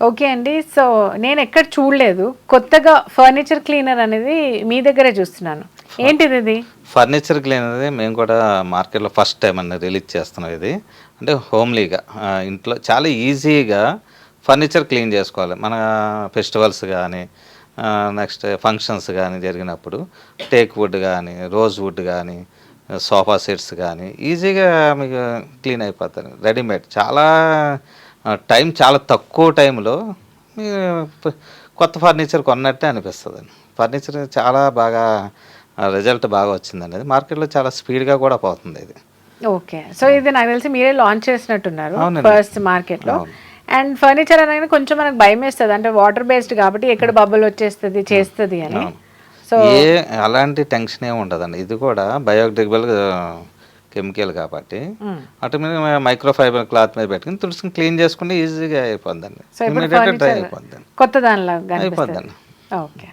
Okay అండి. So, నేనెక్కడ చూడలేదు. కొత్తగా ఫర్నిచర్ క్లీనర్ అనేది మీ దగ్గరే చూస్తున్నాను. ఏంటిదిది? ఫర్నిచర్ క్లీనర్ మేము కూడా మార్కెట్‌లో ఫస్ట్ టైమ్ అండి రిలీజ్ చేస్తున్నాం ఇది. అంటే హోమ్లీగా ఇంట్లో చాలా ఈజీగా ఫర్నిచర్ క్లీన్ చేసుకోవాలి. మన ఫెస్టివల్స్ గానీ, నెక్స్ట్ ఫంక్షన్స్ గానీ జరిగినప్పుడు టేక్ వుడ్ గానీ, రోజ్ వుడ్ గానీ, సోఫా సెట్స్ గానీ ఈజీగా మీకు క్లీన్ అయిపోతాయి. రెడీమేడ్ చాలా టైం చాలా తక్కువ టైంలో మీరు కొత్త ఫర్నిచర్ కొన్నట్టే అనిపిస్తదండి. ఫర్నిచర్ చాలా బాగా రిజల్ట్ బాగా వచ్చిందండి. అది మార్కెట్‌లో చాలా స్పీడ్‌గా కూడా పోతుంది ఇది. ఓకే. సో, ఇది నాకు తెలిసి మీరే లాంచ్ చేసినట్టున్నారు అవునండి. ఫస్ట్ మార్కెట్‌లో. అవును. అండ్ ఫర్నిచర్ అనగానే కొంచెం మనకు భయమేస్తది. అంటే వాటర్ బేస్డ్ కాబట్టి ఎక్కడ బబుల్ వచ్చేస్తది, చేస్తది అని. అవును. సో, అలాంటి టెన్షన్ ఏమి ఉండదండి. ఇది కూడా బయోడిగ్రేడబుల్ కెమికల్ కాబట్టి హ్మ్. అటు మీద మైక్రో ఫైబర్ క్లాత్ మీద పెట్టుకొని తుడుచుకొని క్లీన్ చేసుకుంటే ఈజీగా అయిపోద్దండి. సో ఇప్పుడు ఇమ్మీడియేట్‌గా డ్రై ఫర్నిచర్ అయిపోద్దండి. కొత్త దానిలాగా కనిపిస్తది. అయిపోద్దండి. ఓకే.